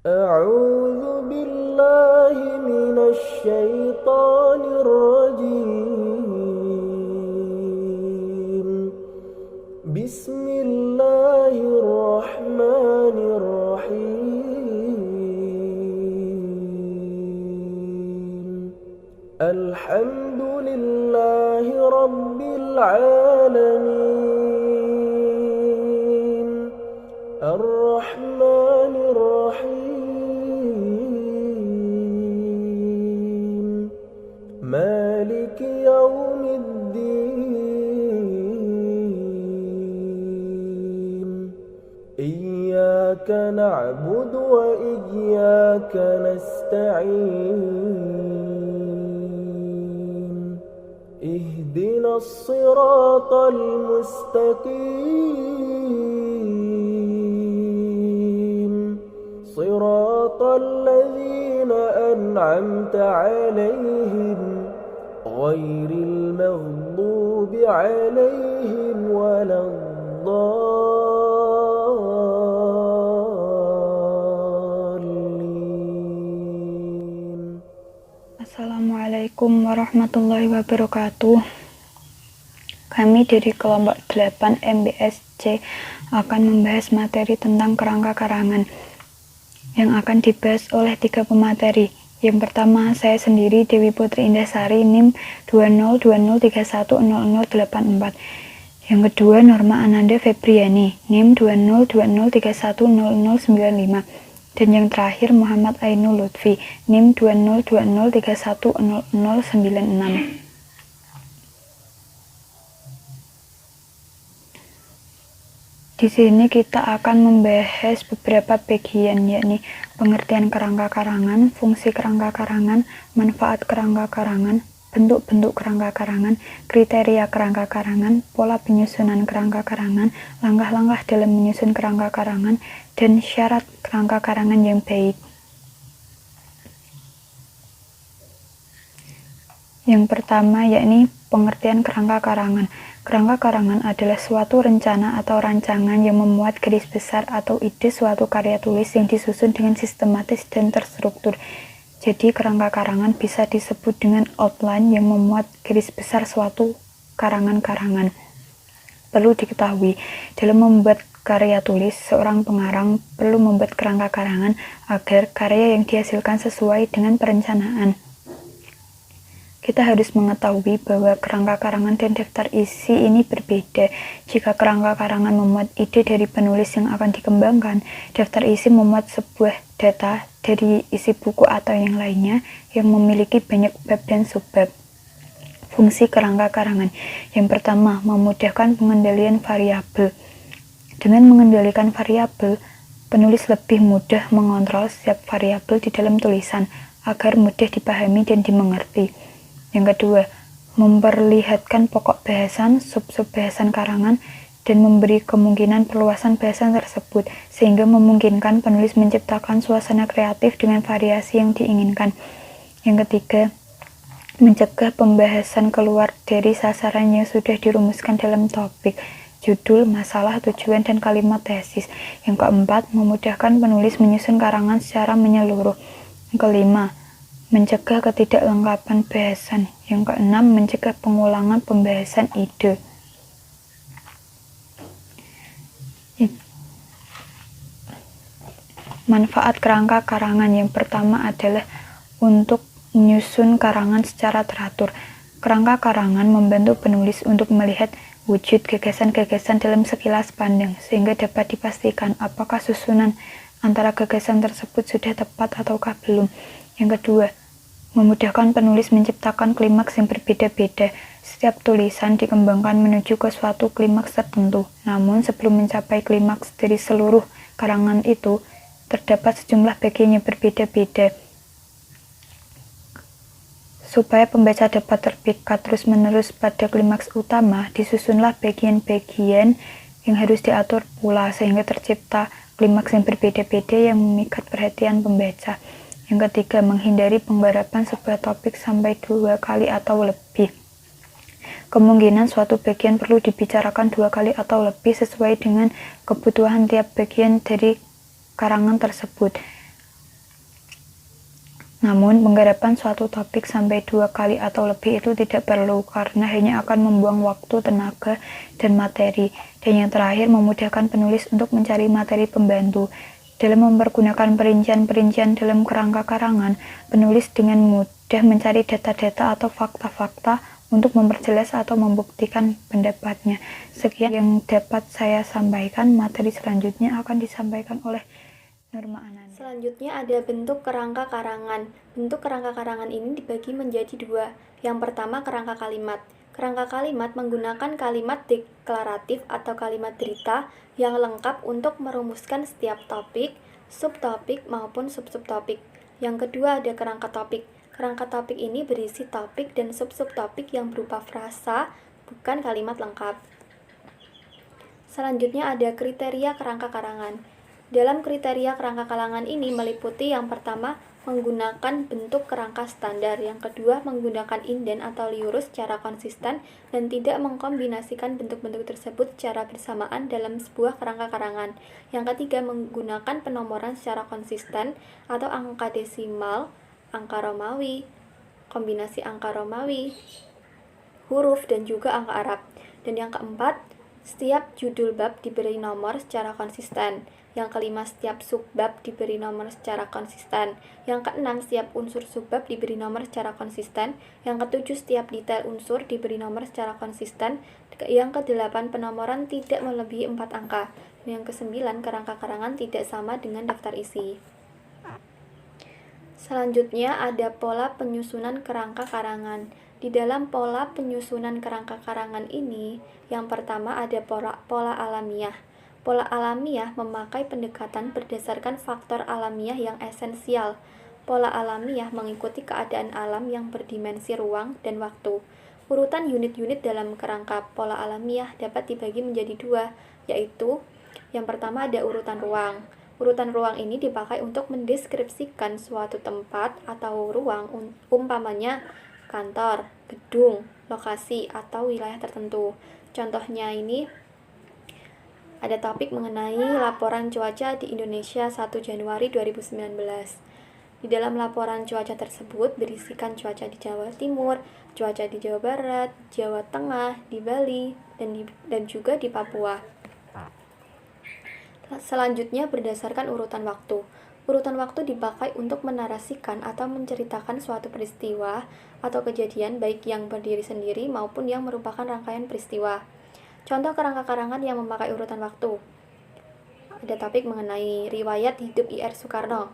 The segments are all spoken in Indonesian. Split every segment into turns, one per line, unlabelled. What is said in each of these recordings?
أعوذ بالله من الشيطان الرجيم. بسم الله الرحمن الرحيم. الحمد لله رب العالمين. الرحمن الرحيم. مالك يوم الدين. إياك نعبد وإياك نستعين. اهدنا الصراط المستقيم. صراط الذين أنعمت عليهم غير المغضوب عليهم ولا الضالين.
Assalamualaikum warahmatullahi wabarakatuh. Kami dari kelompok 8 MBSC akan membahas materi tentang kerangka karangan yang akan dibahas oleh 3 pemateri. Yang pertama, saya sendiri Dewi Putri Indasari, NIM 20203100084. Yang kedua, Norma Ananda Febriani, NIM 20203100095. Dan yang terakhir, Muhammad Ainul Lutfi, NIM 20203100096. Di sini kita akan membahas beberapa bagian, yakni pengertian kerangka karangan, fungsi kerangka karangan, manfaat kerangka karangan, bentuk-bentuk kerangka karangan, kriteria kerangka karangan, pola penyusunan kerangka karangan, langkah-langkah dalam menyusun kerangka karangan, dan syarat kerangka karangan yang baik. Yang pertama, yakni pengertian kerangka karangan. Kerangka karangan adalah suatu rencana atau rancangan yang memuat garis besar atau ide suatu karya tulis yang disusun dengan sistematis dan terstruktur. Jadi, kerangka karangan bisa disebut dengan outline yang memuat garis besar suatu karangan-karangan. Perlu diketahui, dalam membuat karya tulis, seorang pengarang perlu membuat kerangka karangan agar karya yang dihasilkan sesuai dengan perencanaan. Kita harus mengetahui bahwa kerangka karangan dan daftar isi ini berbeda. Jika kerangka karangan memuat ide dari penulis yang akan dikembangkan, daftar isi memuat sebuah data dari isi buku atau yang lainnya yang memiliki banyak bab dan subbab. Fungsi kerangka karangan. Yang pertama, memudahkan pengendalian variabel. Dengan mengendalikan variabel, penulis lebih mudah mengontrol setiap variabel di dalam tulisan agar mudah dipahami dan dimengerti. Yang kedua, memperlihatkan pokok bahasan, sub-sub bahasan karangan, dan memberi kemungkinan perluasan bahasan tersebut, sehingga memungkinkan penulis menciptakan suasana kreatif dengan variasi yang diinginkan. Yang ketiga, mencegah pembahasan keluar dari sasaran yang sudah dirumuskan dalam topik, judul, masalah, tujuan, dan kalimat tesis. Yang keempat, memudahkan penulis menyusun karangan secara menyeluruh. Yang kelima, mencegah ketidaklengkapan bahasan. Yang keenam, mencegah pengulangan pembahasan ide. Manfaat kerangka karangan yang pertama adalah untuk menyusun karangan secara teratur. Kerangka karangan membantu penulis untuk melihat wujud gagasan-gagasan dalam sekilas pandang, sehingga dapat dipastikan apakah susunan antara gagasan tersebut sudah tepat ataukah belum. Yang kedua, memudahkan penulis menciptakan klimaks yang berbeda-beda. Setiap tulisan dikembangkan menuju ke suatu klimaks tertentu. Namun, sebelum mencapai klimaks dari seluruh karangan itu, terdapat sejumlah bagian yang berbeda-beda. Supaya pembaca dapat terpikat terus-menerus pada klimaks utama, disusunlah bagian-bagian yang harus diatur pula, sehingga tercipta klimaks yang berbeda-beda yang memikat perhatian pembaca. Yang ketiga, menghindari penggarapan sebuah topik sampai 2 kali atau lebih. Kemungkinan suatu bagian perlu dibicarakan 2 kali atau lebih sesuai dengan kebutuhan tiap bagian dari karangan tersebut. Namun, penggarapan suatu topik sampai 2 kali atau lebih itu tidak perlu, karena hanya akan membuang waktu, tenaga, dan materi. Dan yang terakhir, memudahkan penulis untuk mencari materi pembantu. Dalam mempergunakan perincian-perincian dalam kerangka karangan, penulis dengan mudah mencari data-data atau fakta-fakta untuk memperjelas atau membuktikan pendapatnya. Sekian yang dapat saya sampaikan. Materi selanjutnya akan disampaikan oleh Nurma Ananda.
Selanjutnya ada bentuk kerangka karangan. Bentuk kerangka karangan ini dibagi menjadi dua. Yang pertama, kerangka kalimat. Kerangka kalimat menggunakan kalimat deklaratif atau kalimat berita yang lengkap untuk merumuskan setiap topik, subtopik maupun subtopik. Yang kedua ada kerangka topik. Kerangka topik ini berisi topik dan subtopik yang berupa frasa, bukan kalimat lengkap. Selanjutnya ada kriteria kerangka karangan. Dalam kriteria kerangka karangan ini meliputi yang pertama, menggunakan bentuk kerangka standar. Yang kedua, menggunakan inden atau liurus secara konsisten dan tidak mengkombinasikan bentuk-bentuk tersebut secara bersamaan dalam sebuah kerangka karangan. Yang ketiga, menggunakan penomoran secara konsisten atau angka desimal, angka Romawi, kombinasi angka Romawi, huruf, dan juga angka Arab. Dan yang keempat, setiap judul bab diberi nomor secara konsisten. Yang kelima, setiap subbab diberi nomor secara konsisten. Yang keenam, setiap unsur subbab diberi nomor secara konsisten. Yang ketujuh, setiap detail unsur diberi nomor secara konsisten. Yang kedelapan, penomoran tidak melebihi 4 angka. Yang kesembilan, kerangka karangan tidak sama dengan daftar isi. Selanjutnya ada pola penyusunan kerangka karangan. Di dalam pola penyusunan kerangka karangan ini, yang pertama ada pola alamiah. Pola alamiah memakai pendekatan berdasarkan faktor alamiah yang esensial. Pola alamiah mengikuti keadaan alam yang berdimensi ruang dan waktu. Urutan unit-unit dalam kerangka pola alamiah dapat dibagi menjadi dua, yaitu yang pertama ada urutan ruang. Urutan ruang ini dipakai untuk mendeskripsikan suatu tempat atau ruang, umpamanya kantor, gedung, lokasi, atau wilayah tertentu. Contohnya ini ada topik mengenai laporan cuaca di Indonesia 1 Januari 2019. Di dalam laporan cuaca tersebut berisikan cuaca di Jawa Timur, cuaca di Jawa Barat, Jawa Tengah, di Bali, dan juga di Papua. Selanjutnya berdasarkan urutan waktu. Urutan waktu dipakai untuk menarasikan atau menceritakan suatu peristiwa atau kejadian baik yang berdiri sendiri maupun yang merupakan rangkaian peristiwa. Contoh kerangka karangan yang memakai urutan waktu. Ada topik mengenai riwayat hidup I.R. Soekarno.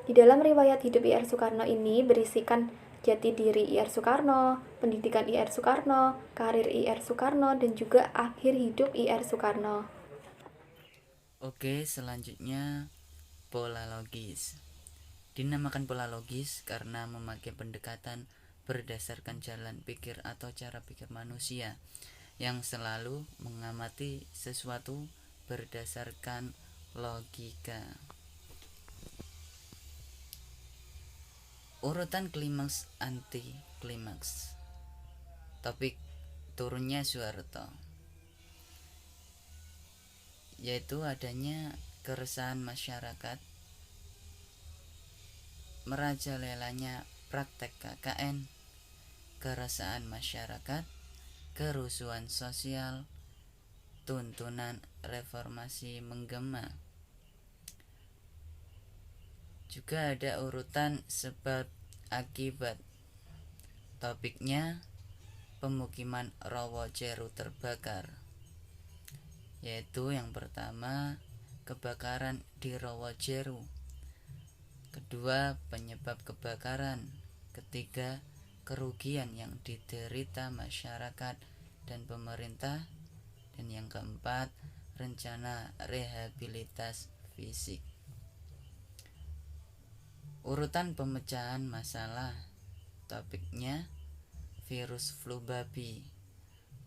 Di dalam riwayat hidup I.R. Soekarno ini berisikan jati diri I.R. Soekarno, pendidikan I.R. Soekarno, karir I.R. Soekarno, dan juga akhir hidup I.R. Soekarno.
Oke, selanjutnya pola logis. Dinamakan pola logis karena memakai pendekatan berdasarkan jalan pikir atau cara pikir manusia yang selalu mengamati sesuatu berdasarkan logika. Urutan klimaks anti klimaks. Topik turunnya Soeharto, yaitu adanya keresahan masyarakat, merajalelanya praktek KKN, keresahan masyarakat, kerusuhan sosial, tuntunan reformasi menggema. Juga ada urutan sebab akibat. Topiknya pemukiman Rawajeru terbakar, yaitu yang pertama kebakaran di Rawajeru, kedua penyebab kebakaran, ketiga kerugian yang diderita masyarakat dan pemerintah, dan yang keempat rencana rehabilitas fisik. Urutan pemecahan masalah. Topiknya virus flu babi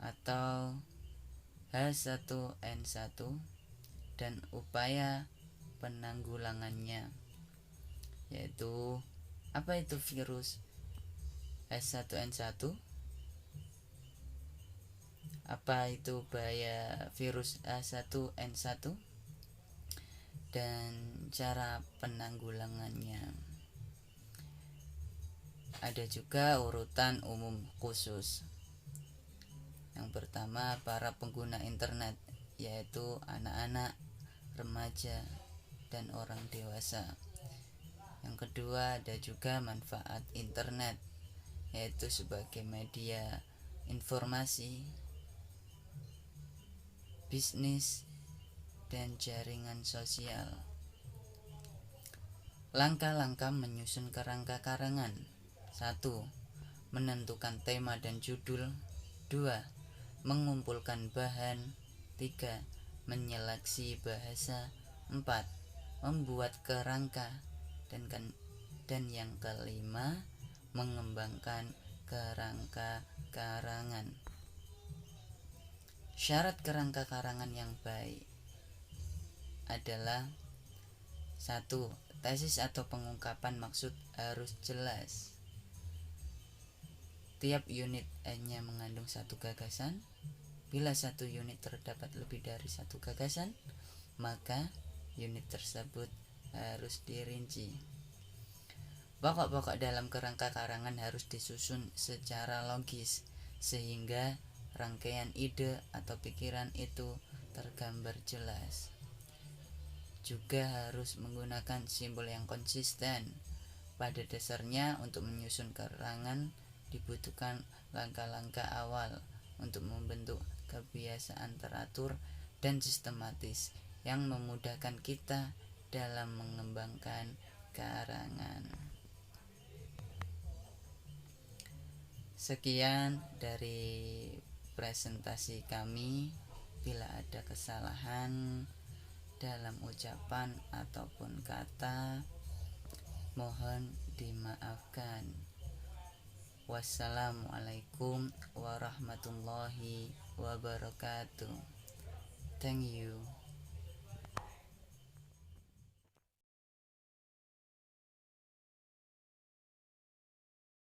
atau H1N1 dan upaya penanggulangannya, yaitu apa itu virus H1N1, apa itu bahaya virus H1N1, dan cara penanggulangannya. Ada juga urutan umum khusus. Yang pertama, para pengguna internet, yaitu anak-anak, remaja, dan orang dewasa. Yang kedua, ada juga manfaat internet, yaitu sebagai media informasi, bisnis, dan jaringan sosial. Langkah-langkah menyusun kerangka karangan. 1. Menentukan tema dan judul. 2. Mengumpulkan bahan. 3. Menyeleksi bahasa. 4. Membuat kerangka. Dan yang kelima, mengembangkan kerangka karangan. Syarat kerangka karangan yang baik adalah 1. Tesis atau pengungkapan maksud harus jelas. Tiap unit hanya mengandung satu gagasan. Bila satu unit terdapat lebih dari satu gagasan, maka unit tersebut harus dirinci. Pokok-pokok dalam kerangka karangan harus disusun secara logis, sehingga rangkaian ide atau pikiran itu tergambar jelas. Juga harus menggunakan simbol yang konsisten. Pada dasarnya, untuk menyusun karangan dibutuhkan langkah-langkah awal untuk membentuk kebiasaan teratur dan sistematis yang memudahkan kita dalam mengembangkan karangan. Sekian dari presentasi kami. Bila ada kesalahan dalam ucapan ataupun kata, mohon dimaafkan. Wassalamualaikum warahmatullahi wabarakatuh. Thank you.